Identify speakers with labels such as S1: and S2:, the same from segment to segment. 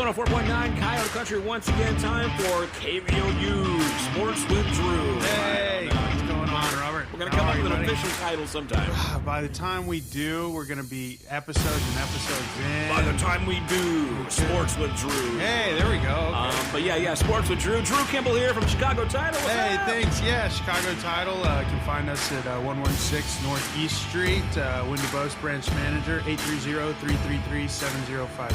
S1: 104.9 Coyote Country once again. Time for KVOU Sports with Drew.
S2: Hey, what's going on, Robert?
S1: We're going to come up with an official title sometime.
S2: By the time we do, we're going to be episodes and episodes in.
S1: By the time we do, Sports with Drew.
S2: Hey, there we go. Okay.
S1: But yeah, Sports with Drew. Drew Kimball here from Chicago Title. What's
S2: Hey,
S1: up?
S2: thanks. Yeah, Chicago Title. You can find us at 116 Northeast Street. Wendy Bose, branch manager, 830-333-7050.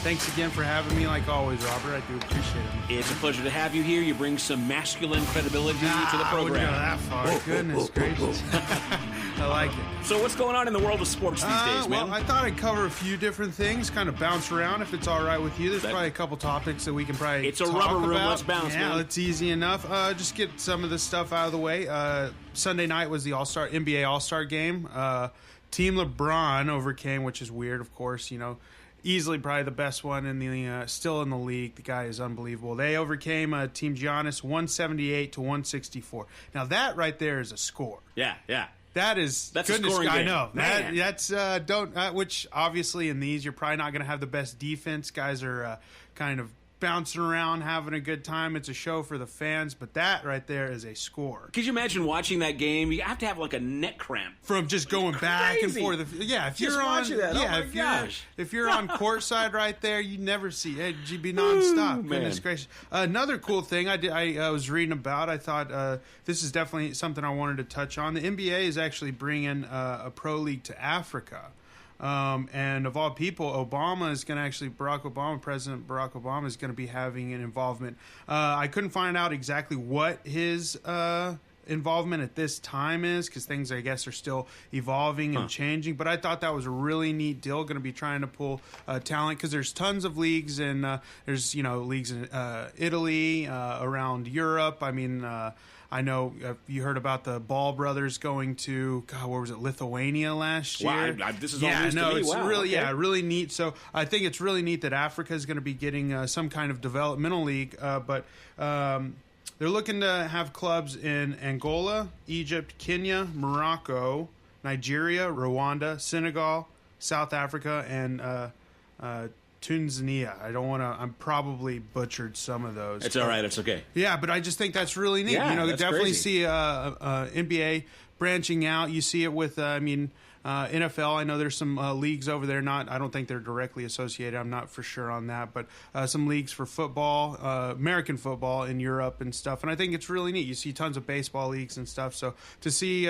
S2: Thanks again for having me, like always, Robert. I do appreciate it.
S1: It's a pleasure to have you here. You bring some masculine credibility to the
S2: I wouldn't
S1: program.
S2: go that far. Goodness gracious. I like it.
S1: So what's going on in the world of sports these days, man?
S2: Well, I thought I'd cover a few different things, kind of bounce around if it's all right with you. There's probably a couple topics that we can probably
S1: It's a
S2: talk
S1: rubber room.
S2: about.
S1: Let's bounce, man.
S2: Yeah, it's easy enough. Just get some of this stuff out of the way. Sunday night was the NBA All-Star game. Team LeBron overcame, which is weird, of course, easily probably the best one in the still in the league. The guy is unbelievable. They overcame Team Giannis 178-164. Now that right there is a score.
S1: Yeah.
S2: That's
S1: a
S2: goodness.
S1: scoring
S2: I
S1: game.
S2: know
S1: Man.
S2: that's which obviously in these you're probably not going to have the best defense. Guys are kind of bouncing around, having a good time. It's a show for the fans, but that right there is a score.
S1: Could you imagine watching that game? You have to have like a neck cramp
S2: From just going back and
S1: Crazy.
S2: forth. Yeah, if
S1: Just
S2: you're on,
S1: watching that. Oh my gosh.
S2: if you're on courtside right there, you never see it. You'd be nonstop.
S1: Ooh,
S2: Goodness
S1: man.
S2: gracious! Another cool thing I was reading about. I thought this is definitely something I wanted to touch on. The NBA is actually bringing a pro league to Africa. And of all people, President Barack Obama is going to be having an involvement. I couldn't find out exactly what his involvement at this time is because things, I guess, are still evolving and changing. But I thought that was a really neat deal. Going to be trying to pull talent because there's tons of leagues and there's leagues in Italy, around Europe. I mean. I know you heard about the Ball brothers going to where was it, Lithuania last year?
S1: Wow, this is all news to me.
S2: It's
S1: Wow,
S2: really
S1: okay.
S2: really neat. So I think it's really neat that Africa is going to be getting some kind of developmental league, but they're looking to have clubs in Angola, Egypt, Kenya, Morocco, Nigeria, Rwanda, Senegal, South Africa, and Tanzania. I'm probably butchered some of those.
S1: It's all right. It's okay.
S2: Yeah, but I just think that's really neat.
S1: Yeah,
S2: You
S1: that's
S2: definitely
S1: crazy.
S2: see NBA branching out. You see it with, NFL. I know there's some leagues over there. I don't think they're directly associated. I'm not for sure on that, but some leagues for football, American football in Europe and stuff. And I think it's really neat. You see tons of baseball leagues and stuff. So to see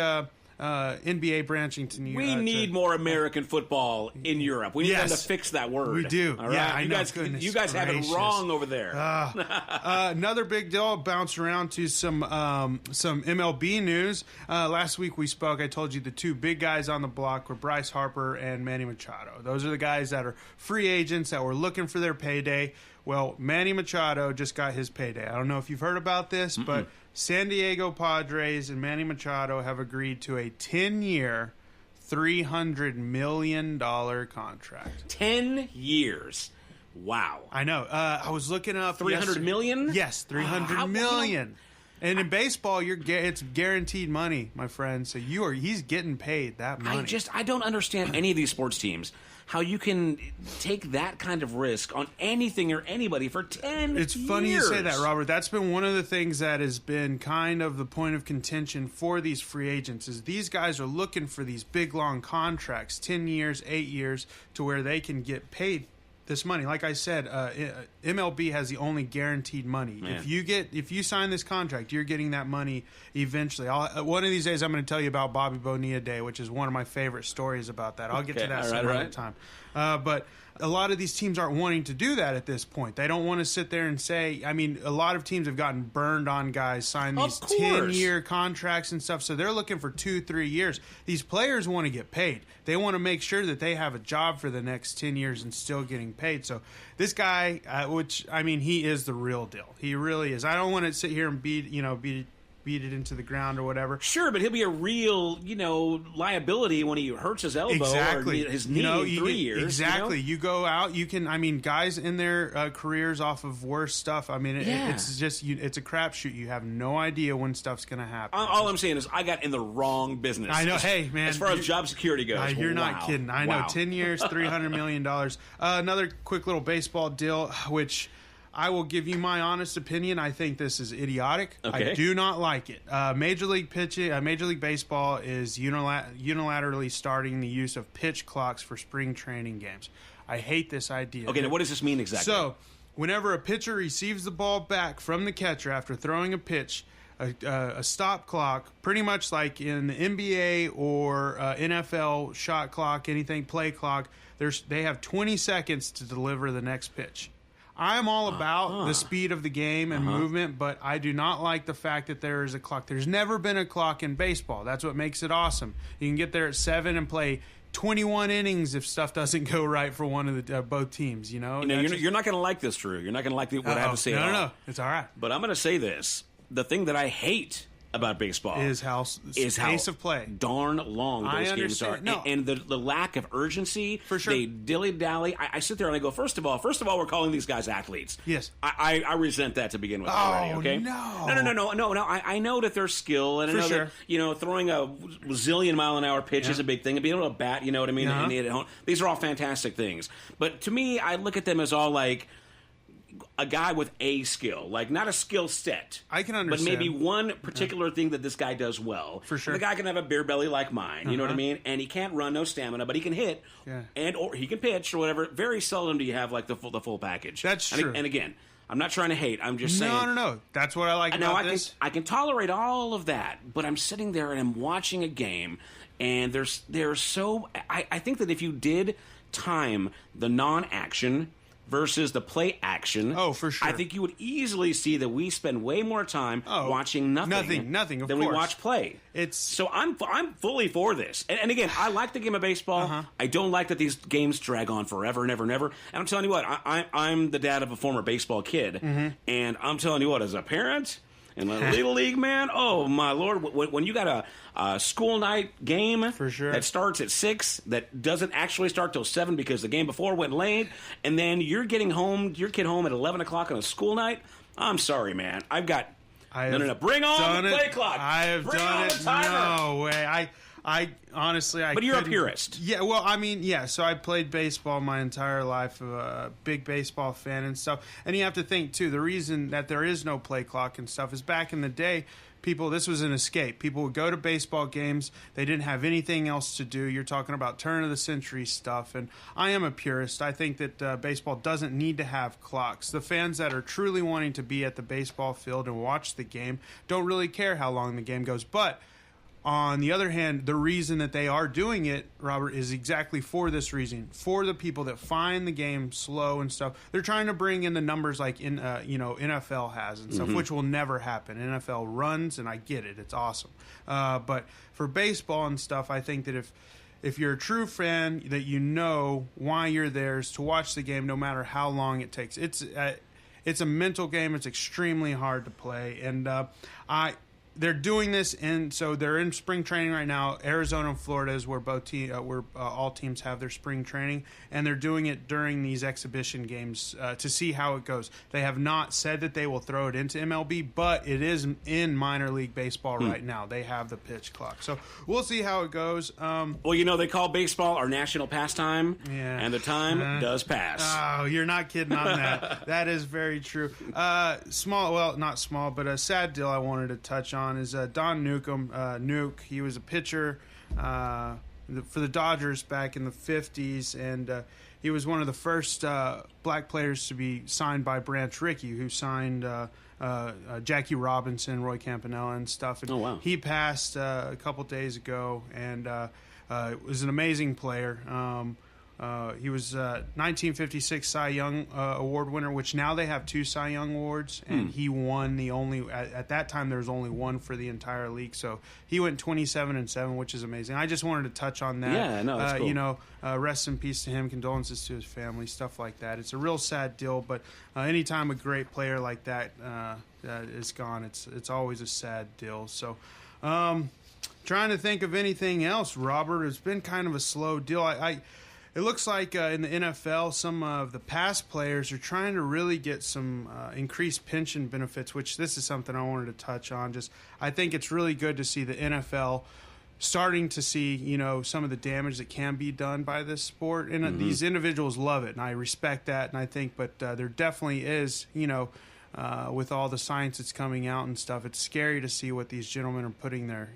S2: NBA branching to New York.
S1: We need more American football in Europe. We need them to fix that word.
S2: We do.
S1: All right?
S2: Yeah, I
S1: you
S2: know.
S1: guys,
S2: Goodness
S1: you guys have it
S2: gracious.
S1: wrong over there.
S2: Another big deal. I'll bounce around to some MLB news. Last week we spoke. I told you the two big guys on the block were Bryce Harper and Manny Machado. Those are the guys that are free agents that were looking for their payday. Well, Manny Machado just got his payday. I don't know if you've heard about this, but San Diego Padres and Manny Machado have agreed to a 10-year, $300 million contract.
S1: 10 years. Wow.
S2: I know. I was looking up
S1: 300 million?
S2: Yes, $300 million. And in baseball, it's guaranteed money, my friend. So he's getting paid that money.
S1: I don't understand any of these sports teams. How you can take that kind of risk on anything or anybody for 10
S2: It's
S1: years.
S2: funny you say that, Robert. That's been one of the things that has been kind of the point of contention for these free agents is these guys are looking for these big, long contracts, 10 years, 8 years, to where they can get paid this money. Like I said, MLB has the only guaranteed money.
S1: Man.
S2: If you sign this contract, you're getting that money eventually. One of these days, I'm going to tell you about Bobby Bonilla Day, which is one of my favorite stories about that. I'll get to that some other time. But a lot of these teams aren't wanting to do that at this point. They don't want to sit there and say, a lot of teams have gotten burned on guys, sign these 10-year contracts and stuff, so they're looking for 2-3 years. These players want to get paid. They want to make sure that they have a job for the next 10 years and still getting paid. So this guy, he is the real deal. He really is. I don't want to sit here and be beat it into the ground or whatever.
S1: Sure, but he'll be a real, liability when he hurts his elbow or his knee in 3 years.
S2: Exactly. You go out, you can. I mean, guys in their careers off of worse stuff. I mean, it's just it's a crapshoot. You have no idea when stuff's going to happen.
S1: All I'm saying is I got in the wrong business.
S2: I know. Hey, man,
S1: as far as job security goes,
S2: you're not kidding. I know. 10 years, $300 million. Another quick little baseball deal, which I will give you my honest opinion. I think this is idiotic.
S1: Okay.
S2: I do not like it. Major League Baseball is unilaterally starting the use of pitch clocks for spring training games. I hate this idea.
S1: Okay, now what does this mean exactly?
S2: So, whenever a pitcher receives the ball back from the catcher after throwing a pitch, a stop clock, pretty much like in the NBA or NFL shot clock, anything, play clock, they have 20 seconds to deliver the next pitch. I'm all about the speed of the game and movement, but I do not like the fact that there is a clock. There's never been a clock in baseball. That's what makes it awesome. You can get there at 7 and play 21 innings if stuff doesn't go right for one of the both teams. You're not
S1: going to like this, Drew. You're not going to like what I have to say.
S2: No, it's all right.
S1: But I'm going to say this: the thing that I hate about baseball
S2: is how pace of play
S1: darn long those games are.
S2: No.
S1: And the lack of urgency.
S2: For sure.
S1: They dilly-dally. I sit there and I go, first of all, we're calling these guys athletes.
S2: Yes.
S1: I resent that to begin with already, okay?
S2: No.
S1: I know that there's skill, and I know that, throwing a zillion mile an hour pitch is a big thing, and being able to bat, you know what I mean, and hit it home. These are all fantastic things. But to me, I look at them as all like a guy with a skill, like not a skill set.
S2: I can understand.
S1: But maybe one particular thing that this guy does well.
S2: For sure.
S1: And the guy can have a beer belly like mine, you know what I mean? And he can't run, no stamina, but he can hit, or he can pitch or whatever. Very seldom do you have like the full package.
S2: That's true.
S1: And again, I'm not trying to hate. I'm just saying.
S2: No. That's what I like about this.
S1: I can tolerate all of that, but I'm sitting there and I'm watching a game, and there's so. I think that if you did time the non-action versus the play action.
S2: Oh, for sure.
S1: I think you would easily see that we spend way more time watching nothing
S2: of
S1: than
S2: course.
S1: we watch play. So I'm fully for this. And again, I like the game of baseball. I don't like that these games drag on forever and ever and ever. And I'm telling you what, I'm the dad of a former baseball kid, and I'm telling you what, as a parent and a little league man, oh my Lord, when you got a school night game
S2: for sure
S1: that starts at 6, that doesn't actually start till 7 because the game before went late, and then you're getting your kid home at 11 o'clock on a school night, I'm sorry, man. No. Bring on the play clock.
S2: I have done it. No way. I honestly,
S1: But you're a purist.
S2: Yeah, well, I mean, yeah, so I played baseball my entire life, a big baseball fan and stuff. And you have to think, too, the reason that there is no play clock and stuff is back in the day, this was an escape. People would go to baseball games. They didn't have anything else to do. You're talking about turn-of-the-century stuff. And I am a purist. I think that baseball doesn't need to have clocks. The fans that are truly wanting to be at the baseball field and watch the game don't really care how long the game goes. But on the other hand, the reason that they are doing it, Robert, is exactly for this reason. For the people that find the game slow and stuff, they're trying to bring in the numbers like NFL has and stuff, which will never happen. NFL runs, and I get it; it's awesome. But for baseball and stuff, I think that if you're a true fan, that you know why you're there is to watch the game, no matter how long it takes. It's a mental game. It's extremely hard to play, and they're doing this, and so they're in spring training right now. Arizona and Florida is where all teams have their spring training, and they're doing it during these exhibition games to see how it goes. They have not said that they will throw it into MLB, but it is in minor league baseball right now. They have the pitch clock, so we'll see how it goes.
S1: Well, they call baseball our national pastime, and the time does pass.
S2: Oh, you're not kidding on that. That is very true. Not small, but a sad deal I wanted to touch on is Don Newcombe. Nuke, he was a pitcher for the Dodgers back in the 50s, and he was one of the first black players to be signed by Branch Rickey, who signed Jackie Robinson, Roy Campanella, and stuff. And he passed a couple days ago, and was an amazing player. He was 1956 Cy Young Award winner, which now they have 2 Cy Young Awards, and he won the only. At that time, there was only one for the entire league, so he went 27-7, which is amazing. I just wanted to touch on that.
S1: Yeah, no, that's cool.
S2: Rest in peace to him. Condolences to his family, stuff like that. It's a real sad deal, but anytime a great player like that is gone. It's always a sad deal. So, trying to think of anything else, Robert. It's been kind of a slow deal. It looks like in the NFL, some of the past players are trying to really get some increased pension benefits, which this is something I wanted to touch on. I think it's really good to see the NFL starting to see, some of the damage that can be done by this sport. And these individuals love it, and I respect that, and I think, but there definitely is, with all the science that's coming out and stuff, it's scary to see what these gentlemen are putting their,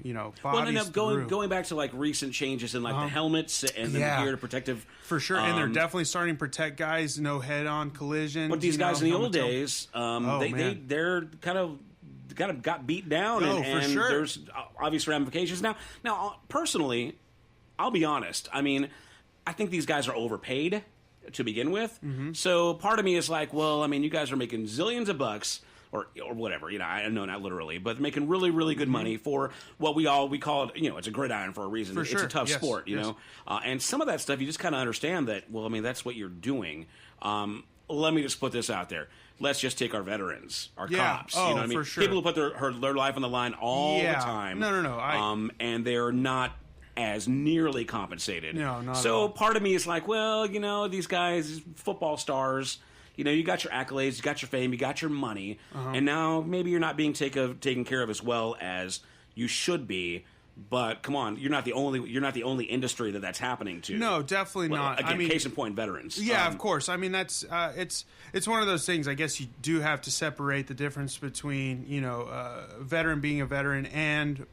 S2: bodies through.
S1: Going back to like recent changes in like the helmets and the gear to protective,
S2: for sure, and they're definitely starting to protect guys, no head-on collisions.
S1: But these guys in the old days, they're kind of got beat down, and
S2: for sure.
S1: There's obvious ramifications. Now, personally, I'll be honest. I mean, I think these guys are overpaid to begin with. So part of me is like, well, I mean, you guys are making zillions of bucks or whatever, I know, not literally, but making really, really good money for what we call it, it's a gridiron for a reason.
S2: For
S1: it's
S2: sure.
S1: a tough sport, you
S2: yes.
S1: know. And some of that stuff, you just kind of understand that, well, I mean, that's what you're doing. Let me just put this out there. Let's just take our veterans, our cops.
S2: Oh,
S1: you know what I mean?
S2: for sure.
S1: People who put their life on the line all the time.
S2: No.
S1: And they're not as nearly compensated.
S2: No, not
S1: so
S2: at all.
S1: part of me is like, well, these guys, football stars, you got your accolades, you got your fame, you got your money, and now maybe you're not being taken care of as well as you should be. But come on, you're not the only industry that's happening to.
S2: No, definitely not.
S1: Again, case in point, veterans.
S2: Yeah, of course. I mean, that's it's one of those things. I guess you do have to separate the difference between veteran being a veteran and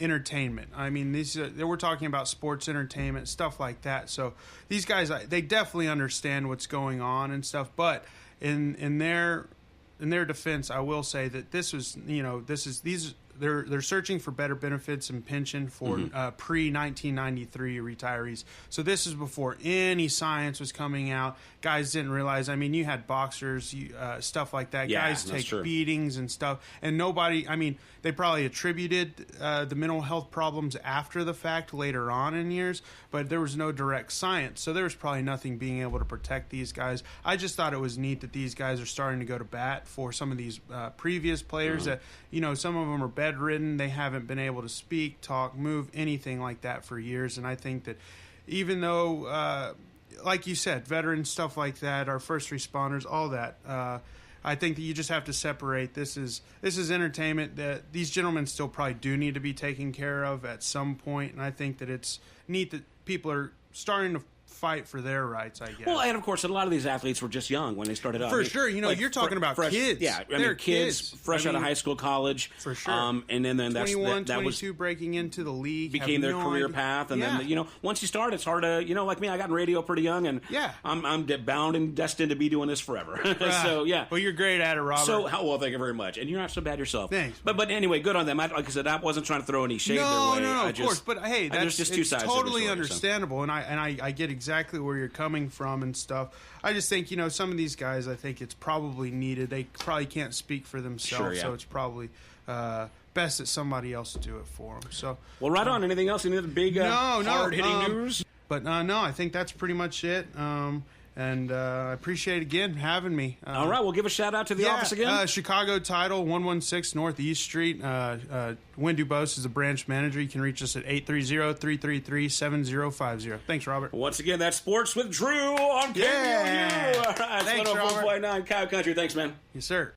S2: entertainment. I mean, we're talking about sports entertainment, stuff like that. So these guys, they definitely understand what's going on and stuff. But in their defense, I will say that they're searching for better benefits and pension for pre-1993 retirees. So this is before any science was coming out. Guys didn't realize. I mean, you had boxers, stuff like that.
S1: Yeah,
S2: guys take beatings and stuff. And nobody, I mean, they probably attributed the mental health problems after the fact later on in years, but there was no direct science. So there was probably nothing being able to protect these guys. I just thought it was neat that these guys are starting to go to bat for some of these previous players that, some of them are bedridden. They haven't been able to speak, talk, move, anything like that for years. And I think that even though, like you said, veterans, stuff like that, our first responders, all that, I think that you just have to separate. This is entertainment. That these gentlemen still probably do need to be taken care of at some point, and I think that it's neat that people are starting to fight for their rights, I guess.
S1: Well, and of course, a lot of these athletes were just young when they started out.
S2: For sure. You're talking about kids.
S1: Yeah,
S2: they're
S1: kids fresh out of high school, college.
S2: For sure.
S1: And then
S2: 21,
S1: that
S2: 22 breaking into the league.
S1: Became their career path. And then, once you start, it's hard to, like me, I got in radio pretty young, and I'm bound and destined to be doing this forever. So, yeah.
S2: Well, you're great at it, Robert.
S1: Well, thank you very much. And you're not so bad yourself.
S2: Thanks.
S1: But anyway, good on them. Like I said, I wasn't trying to throw any shade their way.
S2: No, of course. But, hey, that's
S1: just two sides
S2: totally
S1: of the story,
S2: understandable. So. And I get exactly where you're coming from and stuff. I just think, some of these guys, I think it's probably needed. They probably can't speak for themselves, so it's probably best that somebody else do it for them. So,
S1: well, right on. Anything else? Any other big hard-hitting news?
S2: But no, I think that's pretty much it. And I appreciate, again, having me.
S1: All right, we'll give a shout-out to the office again.
S2: Chicago Title, 116 Northeast Street. Win Dubose is the branch manager. You can reach us at 830-333-7050. Thanks, Robert.
S1: Once again, that's Sports with Drew on KBOU. All right,
S2: Thanks, Robert.
S1: 104.9 Cow Country. Thanks, man.
S2: Yes, sir.